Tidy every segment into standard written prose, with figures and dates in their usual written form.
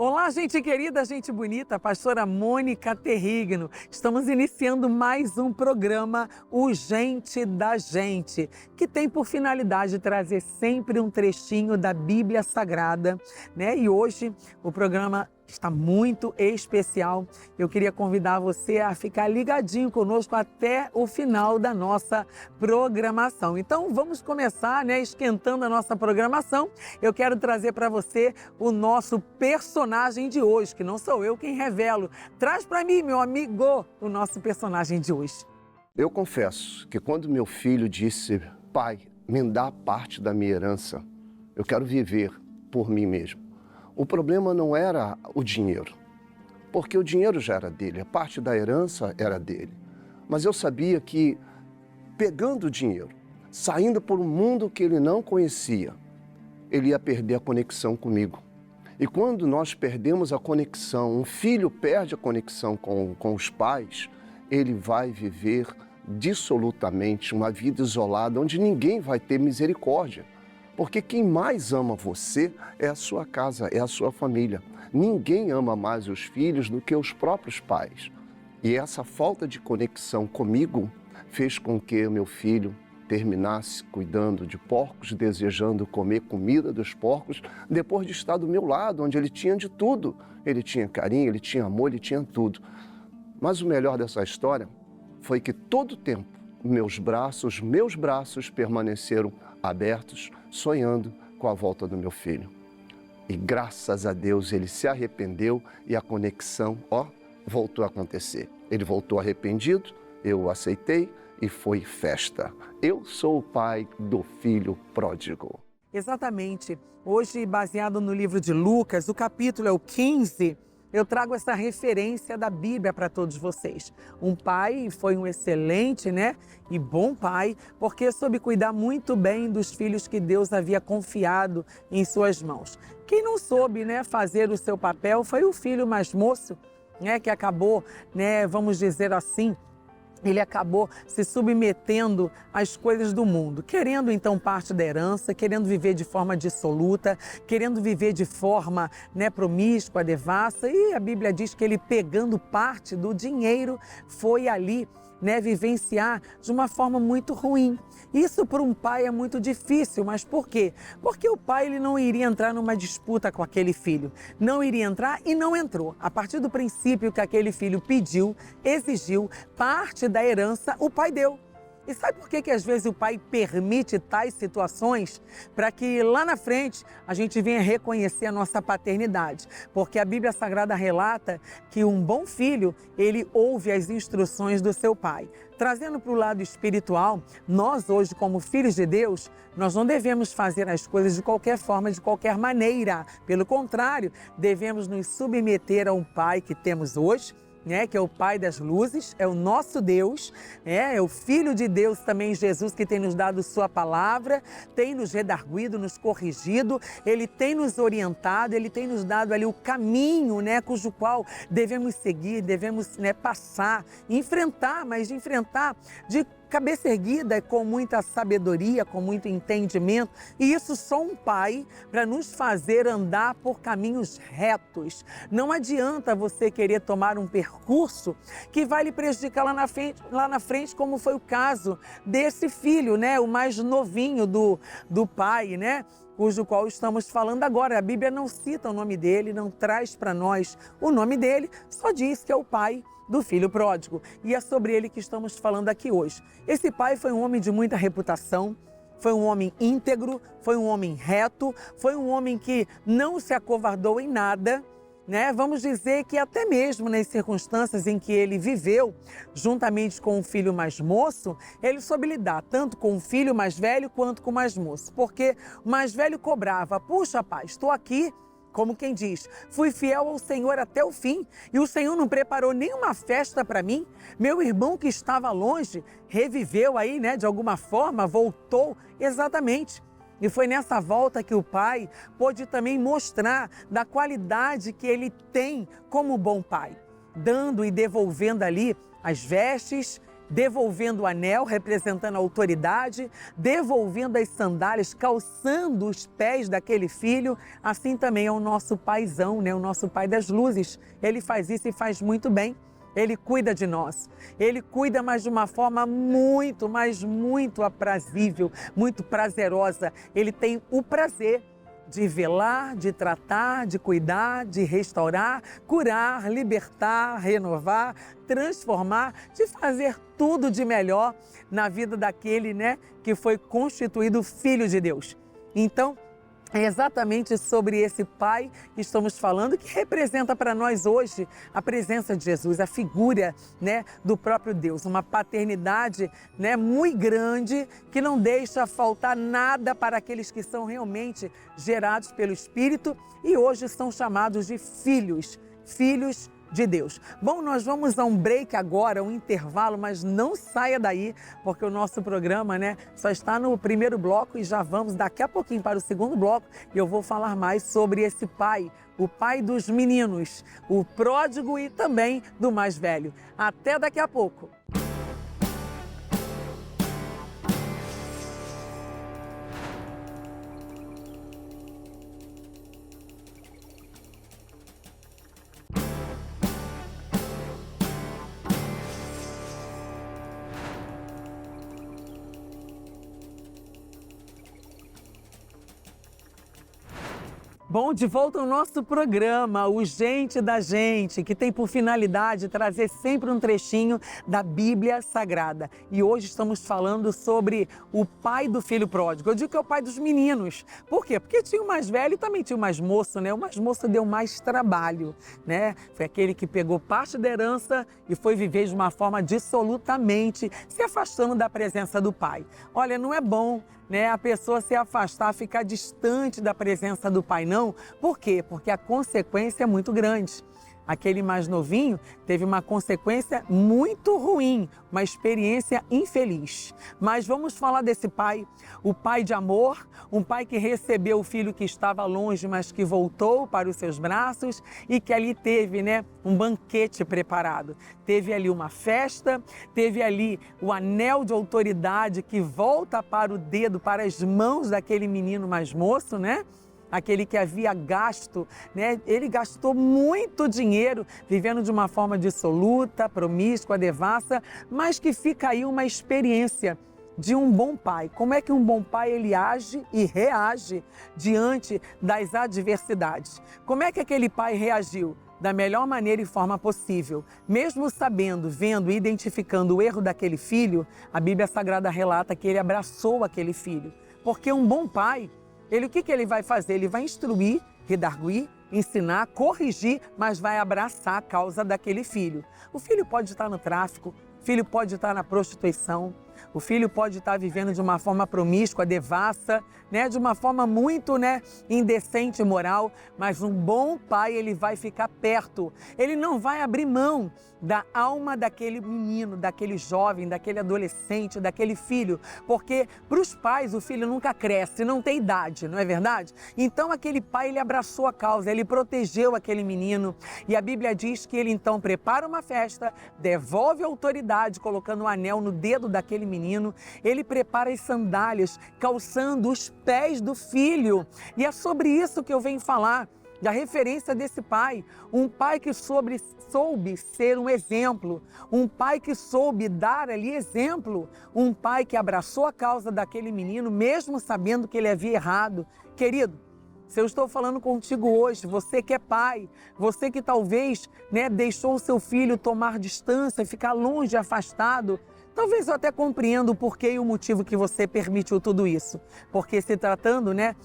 Olá, gente querida, gente bonita, pastora Mônica Terrigno. Estamos iniciando mais um programa, O Gente da Gente, que tem por finalidade trazer sempre um trechinho da Bíblia Sagrada, né? E hoje o programa está muito especial. Eu queria convidar você a ficar ligadinho conosco até o final da nossa programação. Então vamos começar, né, esquentando a nossa programação. Eu quero trazer para você o nosso personagem de hoje, que não sou eu quem revelo. Traz para mim, meu amigo, o nosso personagem de hoje. Eu confesso que quando meu filho disse: pai, me dá parte da minha herança, eu quero viver por mim mesmo. O problema não era o dinheiro, porque o dinheiro já era dele, a parte da herança era dele. Mas eu sabia que, pegando o dinheiro, saindo por um mundo que ele não conhecia, ele ia perder a conexão comigo. E quando nós perdemos a conexão, um filho perde a conexão com os pais, ele vai viver dissolutamente uma vida isolada, onde ninguém vai ter misericórdia. Porque quem mais ama você é a sua casa, é a sua família. Ninguém ama mais os filhos do que os próprios pais. E essa falta de conexão comigo fez com que meu filho terminasse cuidando de porcos, desejando comer comida dos porcos, depois de estar do meu lado, onde ele tinha de tudo. Ele tinha carinho, ele tinha amor, ele tinha tudo. Mas o melhor dessa história foi que todo o tempo meus braços permaneceram abertos, sonhando com a volta do meu filho. E graças a Deus ele se arrependeu e a conexão, voltou a acontecer. Ele voltou arrependido, eu o aceitei e foi festa. Eu sou o pai do filho pródigo. Exatamente. Hoje, baseado no livro de Lucas, o capítulo é o 15, eu trago essa referência da Bíblia para todos vocês. Um pai foi um excelente, e bom pai, porque soube cuidar muito bem dos filhos que Deus havia confiado em suas mãos. Quem não soube, fazer o seu papel foi o filho mais moço, que acabou, vamos dizer assim, ele acabou se submetendo às coisas do mundo, querendo então parte da herança, querendo viver de forma dissoluta, querendo viver de forma promíscua, devassa, e a Bíblia diz que ele, pegando parte do dinheiro, foi ali vivenciar de uma forma muito ruim. Isso para um pai é muito difícil, mas por quê? Porque o pai ele não iria entrar numa disputa com aquele filho, não iria entrar e não entrou. A partir do princípio que aquele filho pediu, exigiu, parte da herança o pai deu. E sabe por que às vezes o pai permite tais situações? Para que lá na frente a gente venha reconhecer a nossa paternidade. Porque a Bíblia Sagrada relata que um bom filho, ele ouve as instruções do seu pai. Trazendo para o lado espiritual, nós hoje como filhos de Deus, nós não devemos fazer as coisas de qualquer forma, de qualquer maneira. Pelo contrário, devemos nos submeter a um pai que temos hoje, que é o Pai das luzes, é o nosso Deus, é o Filho de Deus também, Jesus, que tem nos dado sua palavra, tem nos redarguido, nos corrigido, ele tem nos orientado, ele tem nos dado ali o caminho, cujo qual devemos seguir, devemos passar, enfrentar, mas enfrentar de cabeça erguida, com muita sabedoria, com muito entendimento, e isso só um pai para nos fazer andar por caminhos retos. Não adianta você querer tomar um percurso que vai lhe prejudicar lá na frente, como foi o caso desse filho, o mais novinho do pai, cujo qual estamos falando agora. A Bíblia não cita o nome dele, não traz para nós o nome dele, só diz que é o pai do filho pródigo. E é sobre ele que estamos falando aqui hoje. Esse pai foi um homem de muita reputação, foi um homem íntegro, foi um homem reto, foi um homem que não se acovardou em nada, Vamos dizer que até mesmo nas circunstâncias em que ele viveu, juntamente com o filho mais moço, ele soube lidar tanto com o filho mais velho quanto com o mais moço. Porque o mais velho cobrava: puxa, pai, estou aqui, como quem diz, fui fiel ao Senhor até o fim e o Senhor não preparou nenhuma festa para mim. Meu irmão que estava longe reviveu aí, de alguma forma, voltou exatamente. E foi nessa volta que o pai pôde também mostrar da qualidade que ele tem como bom pai, dando e devolvendo ali as vestes devolvendo o anel, representando a autoridade, devolvendo as sandálias, calçando os pés daquele filho. Assim também é o nosso paizão, né? O nosso pai das luzes. Ele faz isso e faz muito bem. Ele cuida de nós. Ele cuida, mas de uma forma muito, mas muito aprazível, muito prazerosa. Ele tem o prazer de velar, de tratar, de cuidar, de restaurar, curar, libertar, renovar, transformar, de fazer tudo de melhor na vida daquele, né, que foi constituído filho de Deus. Então, é exatamente sobre esse pai que estamos falando, que representa para nós hoje a presença de Jesus, a figura, né, do próprio Deus, uma paternidade, né, muito grande, que não deixa faltar nada para aqueles que são realmente gerados pelo Espírito e hoje são chamados de filhos, filhos de Deus. Bom, nós vamos a um break agora, um intervalo, mas não saia daí, porque o nosso programa, né, só está no primeiro bloco e já vamos daqui a pouquinho para o segundo bloco e eu vou falar mais sobre esse pai, o pai dos meninos, o pródigo e também do mais velho. Até daqui a pouco. Bom, de volta ao nosso programa, o Gente da Gente, que tem por finalidade trazer sempre um trechinho da Bíblia Sagrada. E hoje estamos falando sobre o pai do filho pródigo. Eu digo que é o pai dos meninos. Por quê? Porque tinha o mais velho e também tinha o mais moço, né? O mais moço deu mais trabalho, né? Foi aquele que pegou parte da herança e foi viver de uma forma dissolutamente se afastando da presença do pai. Olha, não é bom, né, a pessoa se afastar, ficar distante da presença do pai, não. Por quê? Porque a consequência é muito grande. Aquele mais novinho teve uma consequência muito ruim, uma experiência infeliz. Mas vamos falar desse pai, o pai de amor, um pai que recebeu o filho que estava longe, mas que voltou para os seus braços e que ali teve, né, um banquete preparado. Teve ali uma festa, teve ali o anel de autoridade que volta para o dedo, para as mãos daquele menino mais moço, né? Aquele que havia gasto, né? Ele gastou muito dinheiro vivendo de uma forma dissoluta, promíscua, devassa, mas que fica aí uma experiência de um bom pai. Como é que um bom pai ele age e reage diante das adversidades? Como é que aquele pai reagiu? Da melhor maneira e forma possível. Mesmo sabendo, vendo e identificando o erro daquele filho, a Bíblia Sagrada relata que ele abraçou aquele filho. Porque um bom pai, o que ele vai fazer? Ele vai instruir, redarguir, ensinar, corrigir, mas vai abraçar a causa daquele filho. O filho pode estar no tráfico, o filho pode estar na prostituição, o filho pode estar vivendo de uma forma promíscua, devassa, né? De uma forma muito, né, indecente e moral, mas um bom pai, ele vai ficar perto. Ele não vai abrir mão da alma daquele menino, daquele jovem, daquele adolescente, daquele filho, porque para os pais o filho nunca cresce, não tem idade, não é verdade? Então aquele pai, ele abraçou a causa, ele protegeu aquele menino e a Bíblia diz que ele então prepara uma festa, devolve a autoridade, colocando um anel no dedo daquele menino, ele prepara as sandálias, calçando os pés do filho. E é sobre isso que eu venho falar, da referência desse pai, um pai que soube ser um exemplo, um pai que soube dar ali exemplo, um pai que abraçou a causa daquele menino, mesmo sabendo que ele havia errado. Querido, se eu estou falando contigo hoje, você que é pai, você que talvez, né, deixou o seu filho tomar distância, ficar longe, afastado, talvez eu até compreendo o porquê e o motivo que você permitiu tudo isso. Porque se tratando, né,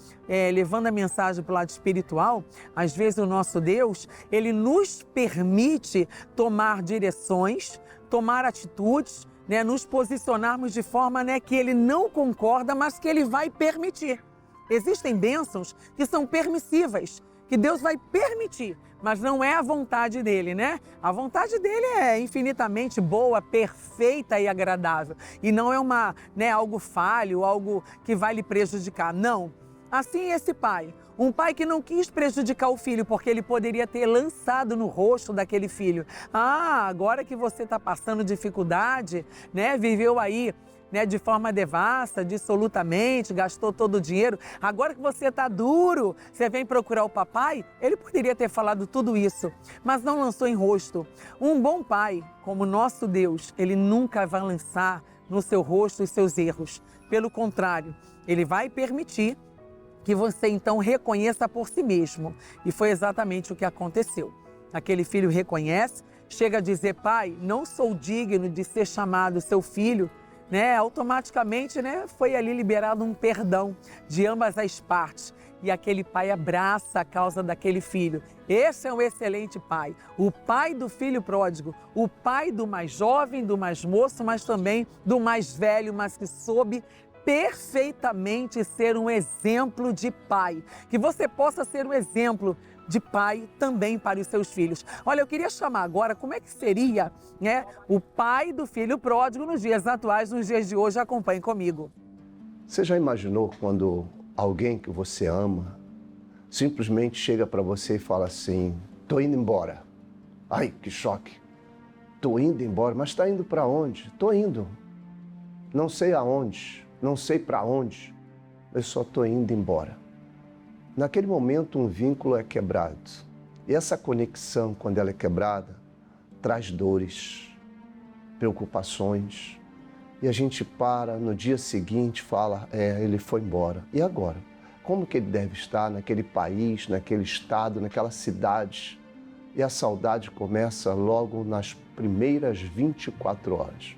levando a mensagem para o lado espiritual, às vezes o nosso Deus, ele nos permite tomar direções, tomar atitudes, né, nos posicionarmos de forma, né, que ele não concorda, mas que ele vai permitir. Existem bênçãos que são permissivas, que Deus vai permitir, mas não é a vontade dele, né? A vontade dele é infinitamente boa, perfeita e agradável. E não é algo falho, algo que vai lhe prejudicar. Não. Assim esse pai, um pai que não quis prejudicar o filho, porque ele poderia ter lançado no rosto daquele filho: ah, agora que você está passando dificuldade, né, viveu aí, né, de forma devassa, dissolutamente, gastou todo o dinheiro, agora que você está duro, você vem procurar o papai? Ele poderia ter falado tudo isso, mas não lançou em rosto. Um bom pai, como nosso Deus, ele nunca vai lançar no seu rosto os seus erros. Pelo contrário, ele vai permitir que você então reconheça por si mesmo. E foi exatamente o que aconteceu. Aquele filho reconhece, chega a dizer: pai, não sou digno de ser chamado seu filho, né? Automaticamente, né, foi ali liberado um perdão de ambas as partes. E aquele pai abraça a causa daquele filho. Esse é um excelente pai. O pai do filho pródigo, o pai do mais jovem, do mais moço, mas também do mais velho, mas que soube perfeitamente ser um exemplo de pai. Que você possa ser um exemplo de pai também para os seus filhos. Olha, eu queria chamar agora como é que seria, né, o pai do filho pródigo nos dias atuais, nos dias de hoje. Acompanhe comigo. Você já imaginou quando alguém que você ama simplesmente chega para você e fala assim: tô indo embora. Ai, que choque. Tô indo embora, mas tá indo para onde? Tô indo. Não sei aonde, não sei para onde, eu só tô indo embora. Naquele momento, um vínculo é quebrado. E essa conexão, quando ela é quebrada, traz dores, preocupações. E a gente para, no dia seguinte, fala: ele foi embora. E agora? Como que ele deve estar naquele país, naquele estado, naquela cidade? E a saudade começa logo nas primeiras 24 horas.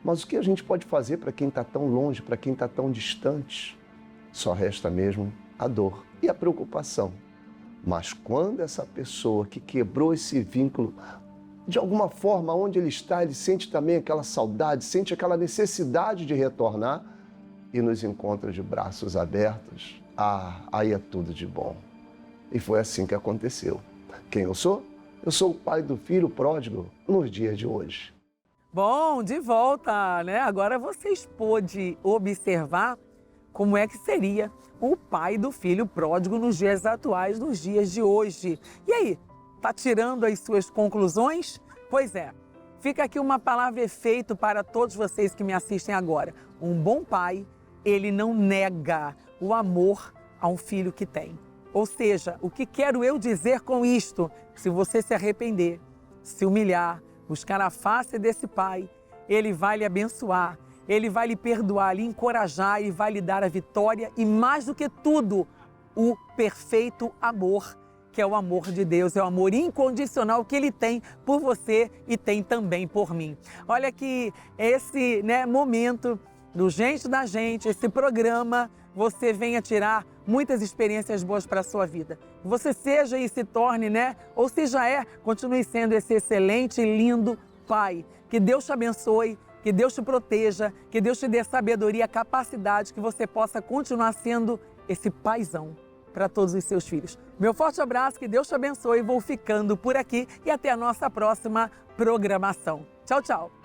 Mas o que a gente pode fazer para quem está tão longe, para quem está tão distante? Só resta mesmo a dor e a preocupação. Mas quando essa pessoa que quebrou esse vínculo, de alguma forma, onde ele está, ele sente também aquela saudade, sente aquela necessidade de retornar e nos encontra de braços abertos, aí é tudo de bom. E foi assim que aconteceu. Quem eu sou? Eu sou o pai do filho pródigo nos dias de hoje. Bom, de volta, né? Agora vocês pôde observar como é que seria o pai do filho pródigo nos dias atuais, nos dias de hoje. E aí, tá tirando as suas conclusões? Pois é, fica aqui uma palavra efeito para todos vocês que me assistem agora. Um bom pai, ele não nega o amor a um filho que tem. Ou seja, o que quero eu dizer com isto? Se você se arrepender, se humilhar, buscar a face desse pai, ele vai lhe abençoar. Ele vai lhe perdoar, lhe encorajar e vai lhe dar a vitória e, mais do que tudo, o perfeito amor, que é o amor de Deus, é o amor incondicional que Ele tem por você e tem também por mim. Olha que esse, né, momento do Gente da Gente, esse programa, você venha tirar muitas experiências boas para a sua vida. Que você seja e se torne, né, ou se já é, continue sendo esse excelente e lindo pai. Que Deus te abençoe. Que Deus te proteja, que Deus te dê sabedoria, capacidade, que você possa continuar sendo esse paizão para todos os seus filhos. Meu forte abraço, que Deus te abençoe, vou ficando por aqui e até a nossa próxima programação. Tchau, tchau!